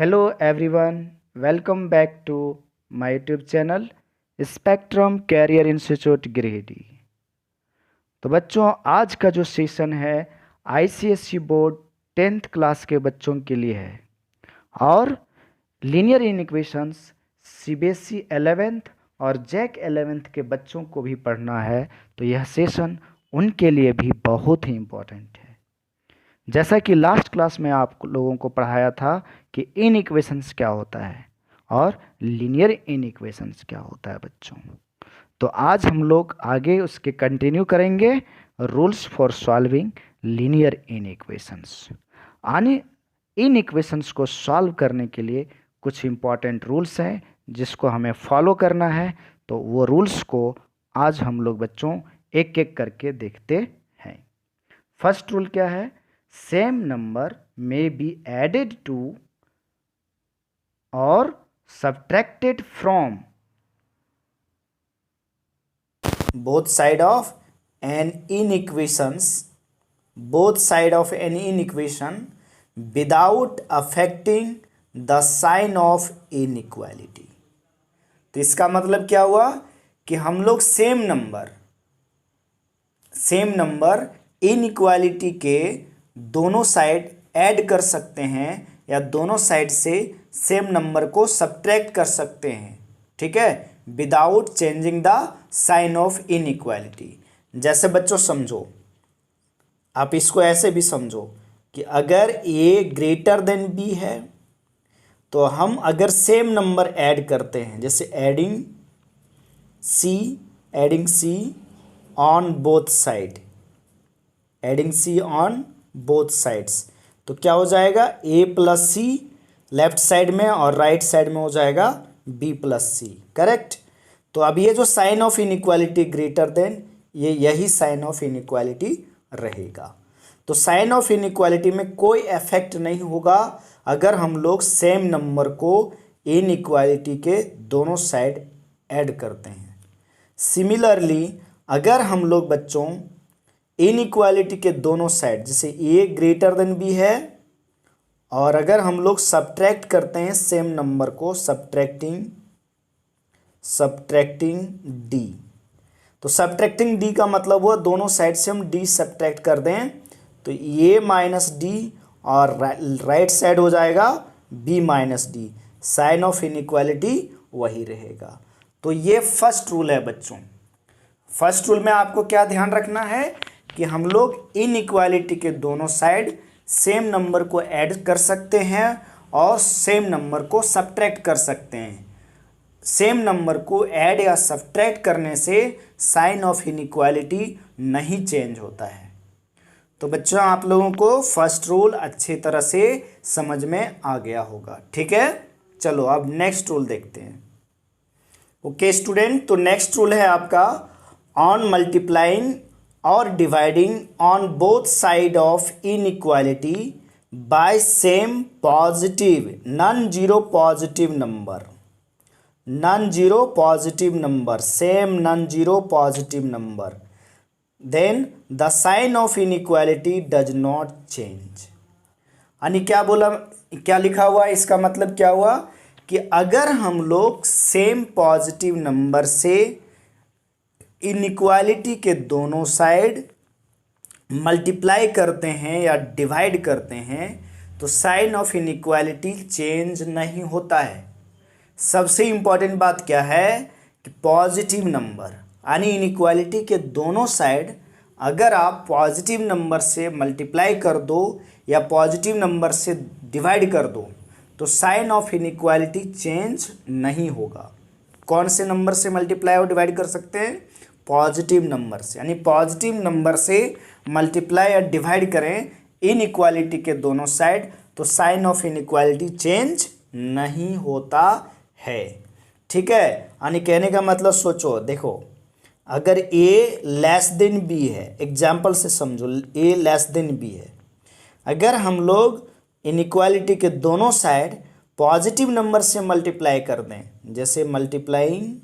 Hello everyone, welcome back to my YouTube channel spectrum career institute Giridih. तो बच्चों, आज का जो सेशन है आईसीएसई बोर्ड 10th क्लास के बच्चों के लिए है और लीनियर इनइक्वेशंस सीबीएसई 11th और जैक 11th के बच्चों को भी पढ़ना है। तो यह सेशन उनके लिए भी बहुत ही इम्पोर्टेंट है। जैसा कि लास्ट क्लास में आप लोगों को पढ़ाया था कि इन इक्वेशंस क्या होता है और लीनियर इन इक्वेशंस क्या होता है बच्चों। तो आज हम लोग आगे उसके कंटिन्यू करेंगे rules for solving linear in equations. आने इन इक्वेशंस को सॉल्व करने के लिए कुछ इम्पॉर्टेंट रूल्स हैं जिसको हमें फॉलो करना है। तो वो रूल्स को आज हम लोग बच्चों एक एक करके देखते हैं। फर्स्ट रूल क्या है? Same number may be added to or subtracted from both side of an inequation without affecting the sign of inequality। तो इसका मतलब क्या हुआ कि हम लोग सेम नंबर इनइक्वालिटी के दोनों साइड ऐड कर सकते हैं या दोनों साइड से सेम नंबर को सब्ट्रैक्ट कर सकते हैं, ठीक है, without changing the sign of inequality. जैसे बच्चों समझो, आप इसको ऐसे भी समझो कि अगर ए ग्रेटर देन बी है तो हम अगर सेम नंबर ऐड करते हैं, जैसे adding C on both side, adding C on both sides, तो क्या हो जाएगा? A plus C left side में और राइट साइड में हो जाएगा बी प्लस सी, करेक्ट। तो अब ये जो sign of inequality greater than, ये यही साइन ऑफ इनइक्वालिटी रहेगा। तो साइन ऑफ इनइक्वालिटी में कोई इफेक्ट नहीं होगा अगर हम लोग सेम नंबर को इनइक्वालिटी के दोनों साइड ऐड करते हैं। सिमिलरली अगर हम लोग बच्चों इनइक्वालिटी के दोनों साइड, जैसे ए ग्रेटर देन बी है, और अगर हम लोग सब्ट्रैक्ट करते हैं सेम नंबर को, सब्ट्रैक्टिंग डी, तो सब्ट्रैक्टिंग डी का मतलब हुआ दोनों साइड से हम डी सब्ट्रैक्ट कर दें, तो ए माइनस डी और राइट साइड हो जाएगा B minus D, sign of inequality वही रहेगा। तो ये फर्स्ट रूल है बच्चों। फर्स्ट रूल में आपको क्या ध्यान रखना है कि हम लोग इनइक्वालिटी के दोनों साइड सेम नंबर को ऐड कर सकते हैं और सेम नंबर को सब्ट्रैक्ट कर सकते हैं। सेम नंबर को ऐड या सब्ट्रैक्ट करने से साइन ऑफ इनइक्वालिटी नहीं चेंज होता है। तो बच्चों, आप लोगों को फर्स्ट रूल अच्छी तरह से समझ में आ गया होगा, ठीक है। चलो अब नेक्स्ट रूल देखते हैं। ओके स्टूडेंट, तो नेक्स्ट रूल है आपका on multiplying or dividing on both side of inequality by same positive non-zero positive number, same non-zero positive number, then the sign of inequality does not change। यानी क्या बोला, क्या लिखा हुआ है, इसका मतलब क्या हुआ कि अगर हम लोग सेम पॉजिटिव नंबर से इनइक्वालिटी के दोनों साइड मल्टीप्लाई करते हैं या डिवाइड करते हैं तो साइन ऑफ इनइक्वालिटी चेंज नहीं होता है। सबसे इम्पॉर्टेंट बात क्या है कि पॉजिटिव नंबर यानी इनइक्वालिटी के दोनों साइड अगर आप पॉजिटिव नंबर से मल्टीप्लाई कर दो या पॉजिटिव नंबर से डिवाइड कर दो तो साइन ऑफ इनइक्वालिटी चेंज नहीं होगा। कौन से नंबर से मल्टीप्लाई और डिवाइड कर सकते हैं? पॉजिटिव नंबर से, यानी पॉजिटिव नंबर से मल्टीप्लाई या डिवाइड करें इनइक्वालिटी के दोनों साइड तो साइन ऑफ इनइक्वालिटी चेंज नहीं होता है, ठीक है। यानी कहने का मतलब सोचो, देखो अगर ए लेस देन बी है, एग्जाम्पल से समझो, ए लेस देन बी है, अगर हम लोग इनइक्वालिटी के दोनों साइड पॉजिटिव नंबर से मल्टीप्लाई कर दें, जैसे मल्टीप्लाइंग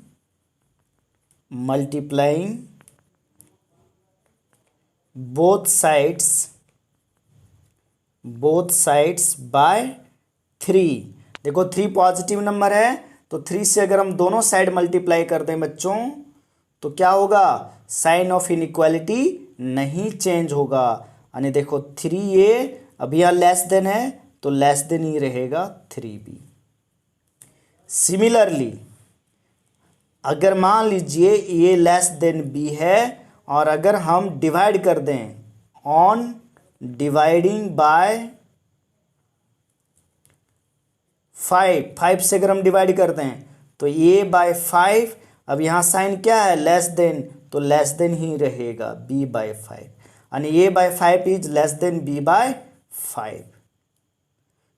both sides by 3, देखो 3 पॉजिटिव नंबर है, तो 3 से अगर हम दोनों साइड मल्टीप्लाई कर दें बच्चों तो क्या होगा, साइन ऑफ इनइक्वालिटी नहीं चेंज होगा। यानी देखो 3a अभी यहाँ लेस देन है तो लेस देन ही रहेगा 3b। सिमिलरली अगर मान लीजिए ये लेस देन b है और अगर हम डिवाइड कर दें ऑन डिवाइडिंग बाय 5 से अगर हम डिवाइड करते हैं तो a बाय 5, अब यहाँ साइन क्या है, लेस देन, तो लेस देन ही रहेगा b बाय 5, यानी a by 5 is less than b by 5।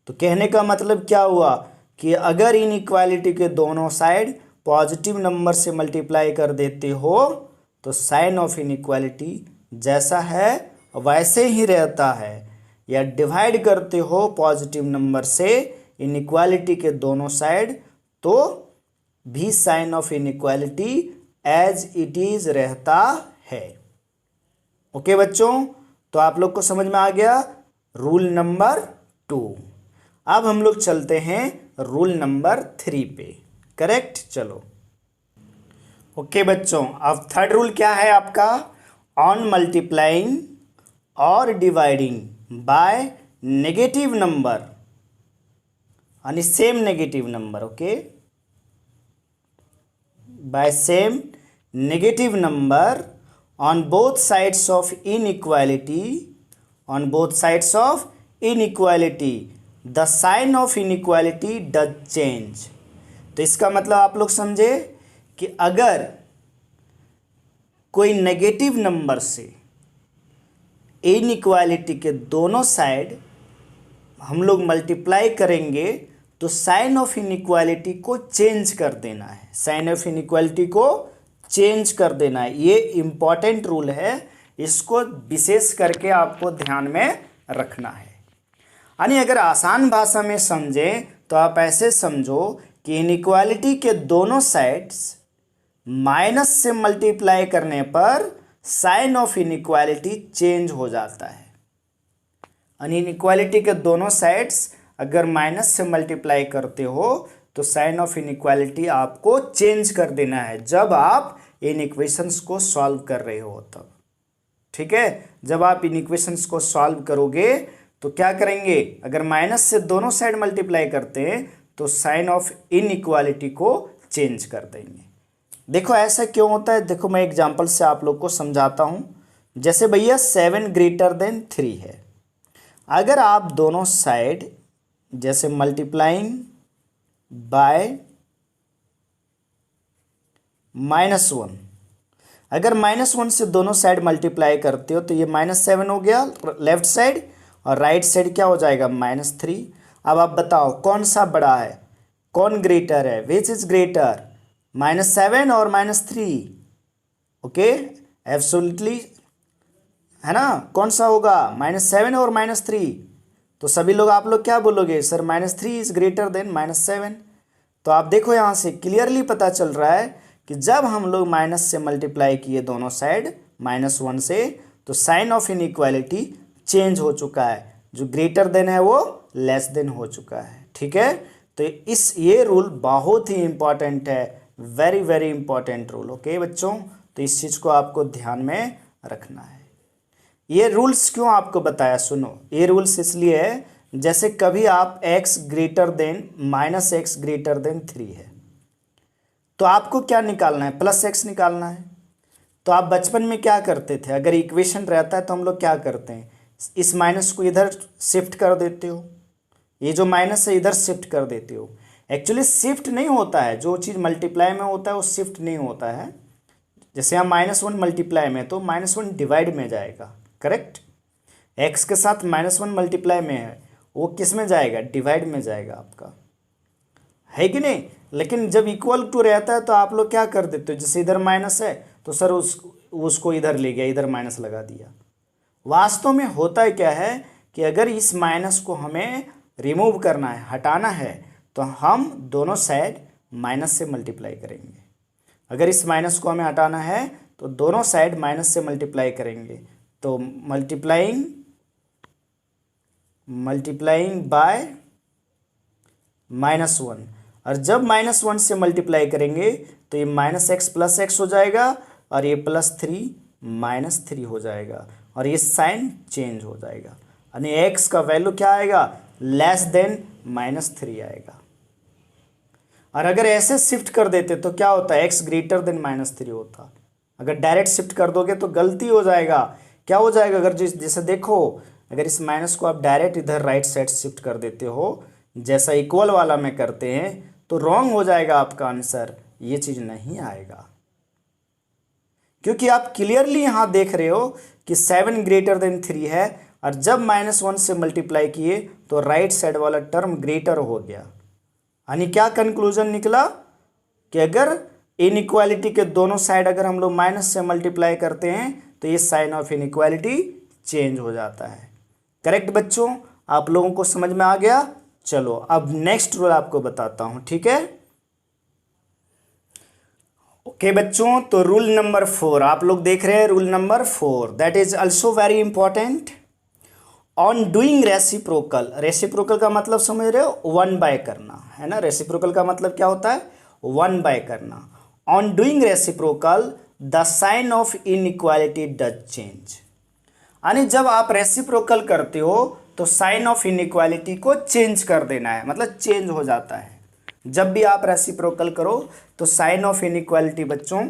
तो कहने का मतलब क्या हुआ कि अगर इनइक्वालिटी के दोनों साइड पॉजिटिव नंबर से मल्टीप्लाई कर देते हो तो साइन ऑफ इनइक्वालिटी जैसा है वैसे ही रहता है, या डिवाइड करते हो पॉजिटिव नंबर से इनइक्वालिटी के दोनों साइड तो भी sign of inequality as it is रहता है। ओके बच्चों, तो आप लोग को समझ में आ गया रूल नंबर 2। अब हम लोग चलते हैं रूल नंबर 3 पे। करेक्ट, चलो। ओके बच्चों, अब थर्ड रूल क्या है आपका, ऑन मल्टीप्लाइंग और डिवाइडिंग बाय नेगेटिव नंबर, यानी same negative number, okay, by same negative number on both sides of inequality, on both sides of inequality the sign of inequality does change। तो इसका मतलब आप लोग समझे कि अगर कोई नेगेटिव नंबर से इनइक्वालिटी के दोनों साइड हम लोग मल्टीप्लाई करेंगे तो साइन ऑफ इनइक्वालिटी को चेंज कर देना है, साइन ऑफ इनइक्वालिटी को चेंज कर देना है। ये इम्पॉर्टेंट रूल है, इसको विशेष करके आपको ध्यान में रखना है। यानी अगर आसान भाषा में समझें तो आप ऐसे समझो कि इनइक्वालिटी के दोनों साइड्स माइनस से मल्टीप्लाई करने पर साइन ऑफ इनइक्वालिटी चेंज हो जाता है। यानी इनइक्वालिटी के दोनों साइड्स अगर माइनस से मल्टीप्लाई करते हो तो साइन ऑफ इनइक्वालिटी आपको चेंज कर देना है जब आप इन इक्वेशंस को सॉल्व कर रहे हो तब। ठीक है, जब आप इन इक्वेशंस को सॉल्व करोगे तो क्या करेंगे, अगर माइनस से दोनों साइड मल्टीप्लाई करते हैं तो साइन ऑफ इनइक्वालिटी को चेंज कर देंगे। देखो ऐसा क्यों होता है, देखो मैं एग्जांपल से आप लोग को समझाता हूं। जैसे भैया 7 ग्रेटर देन 3 है, अगर आप दोनों साइड जैसे मल्टीप्लाइंग बाय -1, अगर -1 से दोनों साइड मल्टीप्लाई करते हो तो ये -7 हो गया लेफ्ट साइड, और राइट साइड क्या हो जाएगा -3। अब आप बताओ कौन सा बड़ा है, कौन ग्रेटर है, विच इज ग्रेटर, -7 और -3? ओके, एब्सोल्युटली है ना, कौन सा होगा, -7 और -3? तो सभी लोग आप लोग क्या बोलोगे, सर -3 इज ग्रेटर देन -7। तो आप देखो यहाँ से क्लियरली पता चल रहा है कि जब हम लोग माइनस से मल्टीप्लाई किए दोनों साइड -1 से तो साइन ऑफ इनइक्वालिटी चेंज हो चुका है, जो ग्रेटर देन है वो लेस देन हो चुका है। ठीक है, तो ये रूल बहुत ही इंपॉर्टेंट है, very very important rule. Okay बच्चों, तो इस चीज़ को आपको ध्यान में रखना है। ये रूल्स क्यों आपको बताया, सुनो, ये रूल्स इसलिए है जैसे कभी आप x greater then -x greater then 3 है तो आपको क्या निकालना है, +x निकालना है। तो आप बचपन में क्या करते थे, अगर इक्वेशन रहता है तो हम लोग क्या करते हैं, इस माइनस को इधर शिफ्ट कर देते हो, ये जो माइनस है इधर शिफ्ट कर देते हो। एक्चुअली शिफ्ट नहीं होता है, जो चीज़ मल्टीप्लाई में होता है वो शिफ्ट नहीं होता है। जैसे हम -1 मल्टीप्लाई में तो -1 डिवाइड में जाएगा, करेक्ट, x के साथ -1 मल्टीप्लाई में है वो किस में जाएगा, डिवाइड में जाएगा आपका, है कि नहीं। लेकिन जब इक्वल टू रहता है तो आप लोग क्या कर देते हो, जैसे इधर माइनस है तो सर उसको इधर ले गया, इधर माइनस लगा दिया। वास्तव में होता है क्या है कि अगर इस माइनस को हमें रिमूव करना है, हटाना है, तो हम दोनों साइड माइनस से मल्टीप्लाई करेंगे। अगर इस माइनस को हमें हटाना है तो दोनों साइड माइनस से मल्टीप्लाई करेंगे। तो मल्टीप्लाइंग बाय -1, और जब -1 से मल्टीप्लाई करेंगे तो ये -x प्लस एक्स हो जाएगा और ये +3 -3 हो जाएगा और ये साइन चेंज हो जाएगा, यानी x का वैल्यू क्या आएगा, लेस देन -3 आएगा। और अगर ऐसे शिफ्ट कर देते तो क्या होता है, x ग्रेटर देन -3 होता। अगर डायरेक्ट शिफ्ट कर दोगे तो गलती हो जाएगा, क्या हो जाएगा, अगर जैसे देखो, अगर इस माइनस को आप डायरेक्ट इधर राइट साइड शिफ्ट कर देते हो जैसा इक्वल वाला में करते हैं तो रॉन्ग हो जाएगा आपका आंसर, ये चीज़ नहीं आएगा। क्योंकि आप क्लियरली यहाँ देख रहे हो कि 7 ग्रेटर देन 3 है और जब -1 से मल्टीप्लाई किए तो राइट साइड वाला टर्म ग्रेटर हो गया, यानी क्या कंक्लूजन निकला कि अगर इनइक्वालिटी के दोनों साइड अगर हम लोग माइनस से मल्टीप्लाई करते हैं तो ये साइन ऑफ इनइक्वालिटी चेंज हो जाता है। करेक्ट बच्चों, आप लोगों को समझ में आ गया। चलो अब नेक्स्ट रूल आपको बताता हूं, ठीक है। ओके बच्चों, तो रूल नंबर 4 आप लोग देख रहे हैं, rule number 4 that is also very important. On doing reciprocal, reciprocal का मतलब समझ रहे हो, 1 बाय करना है ना। रेसिप्रोकल का मतलब क्या होता है, 1 बाय करना। On doing reciprocal the sign of inequality does change, यानी जब आप रेसिप्रोकल करते हो तो साइन ऑफ इनइक्वालिटी को चेंज कर देना है, मतलब चेंज हो जाता है। जब भी आप रेसिप्रोकल करो तो साइन ऑफ इनइक्वालिटी बच्चों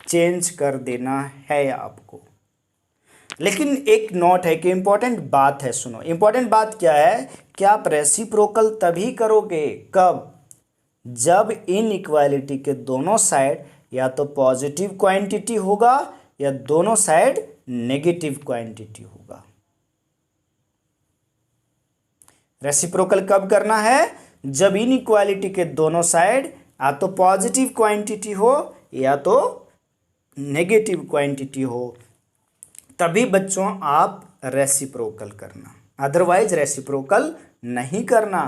चेंज कर देना है आपको। लेकिन एक नोट है कि इंपॉर्टेंट बात है, सुनो। इंपॉर्टेंट बात क्या है कि आप रेसिप्रोकल तभी करोगे कब, जब इनइक्वालिटी के दोनों साइड या तो पॉजिटिव क्वांटिटी होगा या दोनों साइड नेगेटिव क्वांटिटी होगा। रेसिप्रोकल कब करना है, जब इनइक्वालिटी के दोनों साइड या तो पॉजिटिव क्वांटिटी हो या तो नेगेटिव क्वांटिटी हो, तभी बच्चों आप रेसिप्रोकल करना, अदरवाइज रेसिप्रोकल नहीं करना।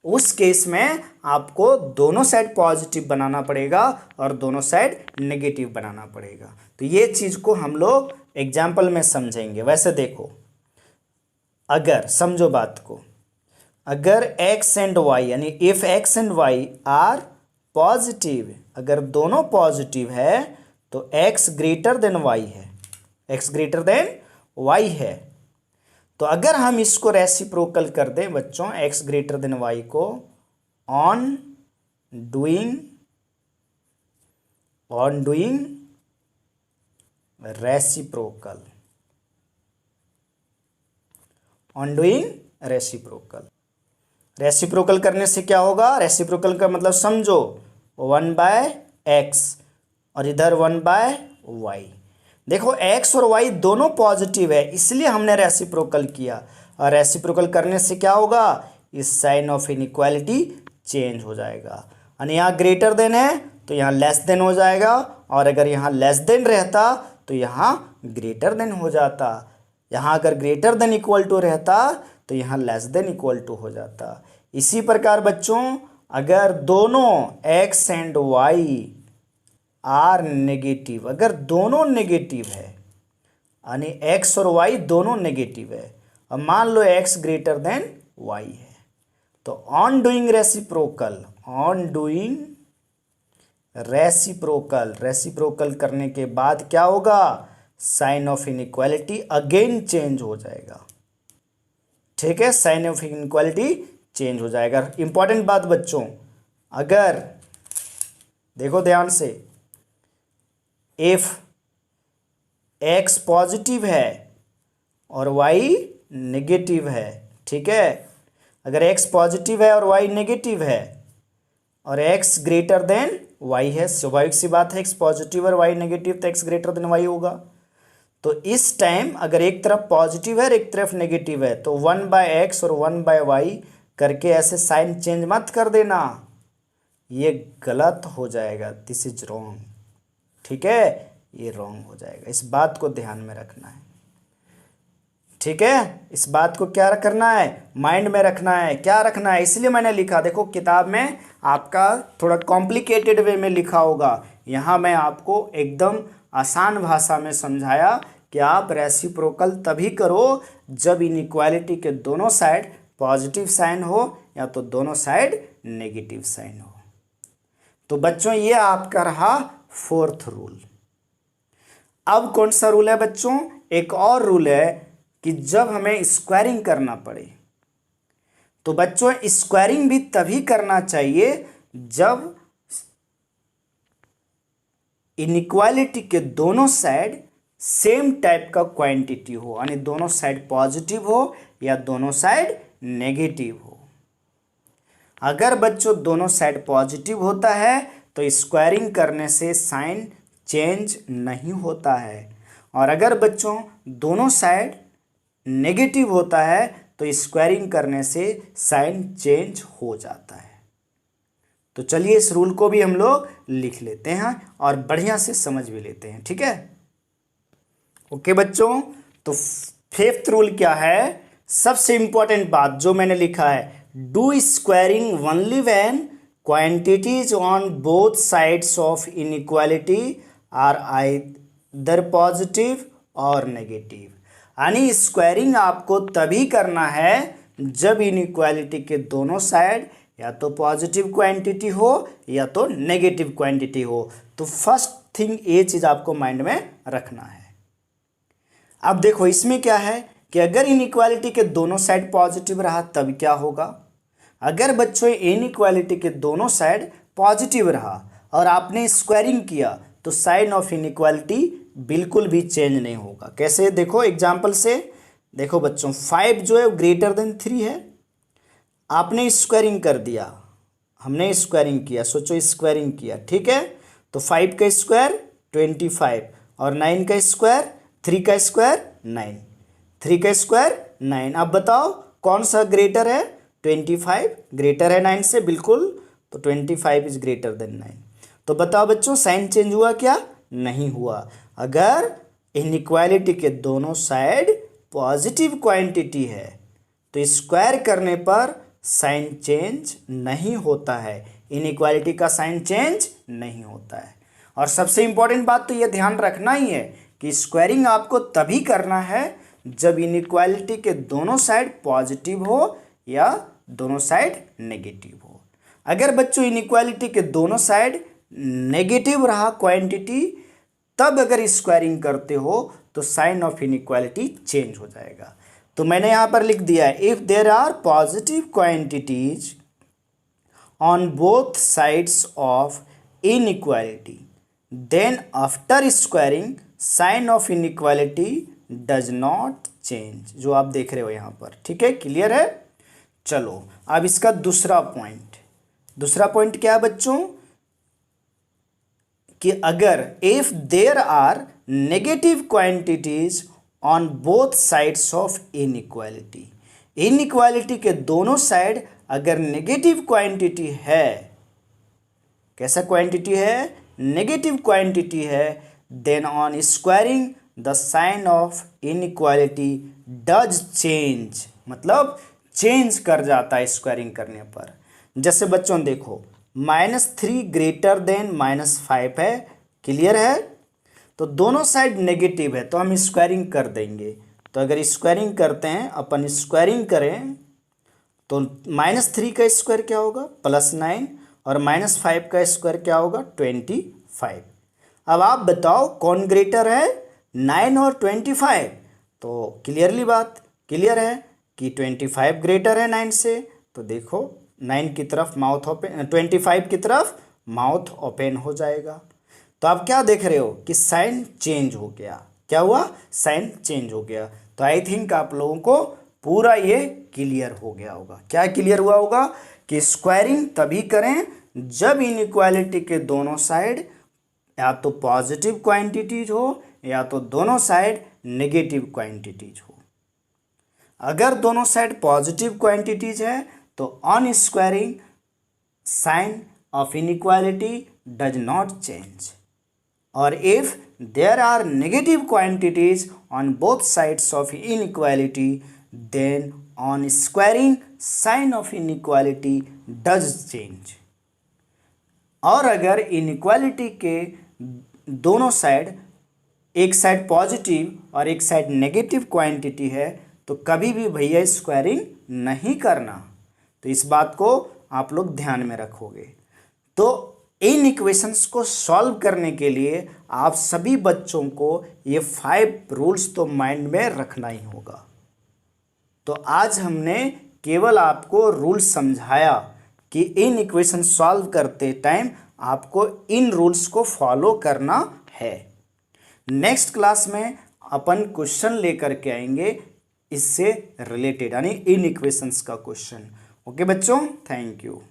उस केस में आपको दोनों साइड पॉजिटिव बनाना पड़ेगा और दोनों साइड नेगेटिव बनाना पड़ेगा। तो ये चीज़ को हम लोग एग्जाम्पल में समझेंगे। वैसे देखो, अगर समझो बात को, अगर x एंड y यानी if x and y are positive, अगर दोनों पॉजिटिव है तो x ग्रेटर देन y है, x ग्रेटर देन y है। तो अगर हम इसको रेसिप्रोकल कर दें बच्चों, x ग्रेटर देन y को, on doing reciprocal, on doing reciprocal, reciprocal करने से क्या होगा, रेसिप्रोकल का मतलब समझो 1/x और इधर 1/y। देखो x और y दोनों पॉजिटिव है इसलिए हमने रेसिप्रोकल किया, और रेसिप्रोकल करने से क्या होगा, इस साइन ऑफ इनइक्वालिटी चेंज हो जाएगा। यानी यहाँ ग्रेटर देन है तो यहाँ लेस देन हो जाएगा, और अगर यहाँ लेस देन रहता तो यहाँ ग्रेटर देन हो जाता। यहाँ अगर ग्रेटर देन इक्वल टू रहता तो यहाँ लेस देन इक्वल टू हो जाता। इसी प्रकार बच्चों, अगर दोनों x and y are negative, अगर दोनों नेगेटिव है यानी x और y दोनों नेगेटिव है, और मान लो x ग्रेटर देन y है, तो on doing reciprocal, on doing reciprocal, reciprocal करने के बाद क्या होगा, sign of inequality again change हो जाएगा। ठीक है, साइन ऑफ इनइक्वालिटी चेंज हो जाएगा। इंपॉर्टेंट बात बच्चों, अगर देखो ध्यान से, इफ x पॉजिटिव है और y नेगेटिव है, ठीक है, अगर x पॉजिटिव है और y नेगेटिव है और x ग्रेटर देन y है, स्वाभाविक सी बात है, x पॉजिटिव और y नेगेटिव तो x ग्रेटर देन y होगा। तो इस टाइम अगर एक तरफ पॉजिटिव है और एक तरफ नेगेटिव है तो 1/x और 1/y करके ऐसे साइन चेंज मत कर देना, ये गलत हो जाएगा, दिस इज रॉन्ग। ठीक है, ये रॉन्ग हो जाएगा, इस बात को ध्यान में रखना है। ठीक है, इस बात को क्या करना है, माइंड में रखना है। क्या रखना है, इसलिए मैंने लिखा, देखो किताब में आपका थोड़ा कॉम्प्लिकेटेड वे में लिखा होगा, यहाँ मैं आपको एकदम आसान भाषा में समझाया कि आप रेसिप्रोकल तभी करो जब इनइक्वालिटी के दोनों साइड पॉजिटिव साइन हो या तो दोनों साइड नेगेटिव साइन हो। तो बच्चों ये आपका रहा फोर्थ रूल। अब कौन सा रूल है बच्चों? एक और रूल है कि जब हमें स्क्वायरिंग करना पड़े, तो बच्चों स्क्वायरिंग भी तभी करना चाहिए जब इनइक्वालिटी के दोनों साइड सेम टाइप का क्वांटिटी हो, यानी दोनों साइड पॉजिटिव हो या दोनों साइड नेगेटिव हो। अगर बच्चों दोनों साइड पॉजिटिव होता है तो स्क्वायरिंग करने से साइन चेंज नहीं होता है, और अगर बच्चों दोनों साइड नेगेटिव होता है तो स्क्वायरिंग करने से साइन चेंज हो जाता है। तो चलिए इस रूल को भी हम लोग लिख लेते हैं और बढ़िया से समझ भी लेते हैं, ठीक है? ओके बच्चों, तो फिफ्थ रूल क्या है? सबसे इंपॉर्टेंट बात जो मैंने लिखा है, do squaring only when quantities on both sides of inequality are either positive और नेगेटिव। यानी स्क्वायरिंग आपको तभी करना है जब इनइक्वालिटी के दोनों साइड या तो पॉजिटिव क्वांटिटी हो या तो नेगेटिव क्वांटिटी हो। तो फर्स्ट थिंग ये चीज़ आपको माइंड में रखना है। अब देखो इसमें क्या है कि अगर इनइक्वालिटी के दोनों साइड पॉजिटिव रहा तब क्या होगा? अगर बच्चों इनइक्वालिटी के दोनों साइड पॉजिटिव रहा और आपने स्क्वायरिंग किया तो साइन ऑफ इनइक्वालिटी बिल्कुल भी चेंज नहीं होगा। कैसे? देखो एग्जाम्पल से देखो बच्चों, 5 जो है ग्रेटर देन 3 है, आपने स्क्वायरिंग कर दिया, हमने स्क्वायरिंग किया, सोचो स्क्वायरिंग किया, ठीक है? तो 5 का स्क्वायर 25 और 9 का स्क्वायर 3 का स्क्वायर 9, 3 का स्क्वायर 9। अब बताओ कौन सा ग्रेटर है? 25 ग्रेटर है 9 से, बिल्कुल। तो 25 इज ग्रेटर देन 9। तो बताओ बच्चों साइन चेंज हुआ क्या? नहीं हुआ। अगर इनइक्वालिटी के दोनों साइड पॉजिटिव क्वांटिटी है तो स्क्वायर करने पर साइन चेंज नहीं होता है, इनइक्वालिटी का साइन चेंज नहीं होता है। और सबसे इंपॉर्टेंट बात तो ये ध्यान रखना ही है कि स्क्वायरिंग आपको तभी करना है जब इनइक्वालिटी के दोनों साइड पॉजिटिव हो या दोनों साइड नेगेटिव हो। अगर बच्चों इनइक्वालिटी के दोनों साइड नेगेटिव रहा क्वांटिटी, तब अगर स्क्वायरिंग करते हो तो साइन ऑफ इनइक्वालिटी चेंज हो जाएगा। तो मैंने यहाँ पर लिख दिया है, if there are positive quantities on both sides of inequality then after squaring sign of inequality does not change, जो आप देख रहे हो यहाँ पर, ठीक है? क्लियर है? चलो अब इसका दूसरा पॉइंट क्या है बच्चों कि अगर if there are negative quantities on both sides of inequality, inequality के दोनों साइड अगर नेगेटिव क्वांटिटी है, कैसा क्वांटिटी है? नेगेटिव क्वांटिटी है, then on squaring the sign of inequality does change, मतलब चेंज कर जाता है स्क्वायरिंग करने पर। जैसे बच्चों देखो -3 ग्रेटर देन -5 है, क्लियर है? तो दोनों साइड नेगेटिव है तो हम स्क्वायरिंग कर देंगे। तो अगर स्क्वायरिंग करते हैं, अपन स्क्वायरिंग करें तो -3 का स्क्वायर क्या होगा? +9, और -5 का स्क्वायर क्या होगा? 25। अब आप बताओ कौन ग्रेटर है, 9 और 25? तो क्लियर है कि 25 ग्रेटर है 9 से। तो देखो 9 की तरफ माउथ ओपन, 25 की तरफ माउथ ओपन हो जाएगा। तो आप क्या देख रहे हो कि साइन चेंज हो गया। क्या हुआ? साइन चेंज हो गया। तो आई थिंक आप लोगों को पूरा ये क्लियर हो गया होगा। क्या क्लियर हुआ होगा कि स्क्वायरिंग तभी करें जब इनइक्वालिटी के दोनों साइड या तो पॉजिटिव क्वांटिटीज हो या तो दोनों साइड नेगेटिव क्वांटिटीज हो। अगर दोनों साइड पॉजिटिव क्वांटिटीज है तो on squaring sign of inequality does not change, और if there are negative quantities on both sides of inequality then on squaring sign of inequality does change. और अगर inequality के दोनों साइड, एक side positive और एक साइड नेगेटिव क्वांटिटी है तो कभी भी भैया स्क्वायरिंग नहीं करना। तो इस बात को आप लोग ध्यान में रखोगे। तो इन इक्वेशंस को सॉल्व करने के लिए आप सभी बच्चों को ये 5 रूल्स तो माइंड में रखना ही होगा। तो आज हमने केवल आपको रूल्स समझाया कि इन इक्वेशन सॉल्व करते टाइम आपको इन रूल्स को फॉलो करना है। नेक्स्ट क्लास में अपन क्वेश्चन लेकर के आएंगे इससे रिलेटेड, यानी इन इक्वेशंस का क्वेश्चन। ओके बच्चों, थैंक यू।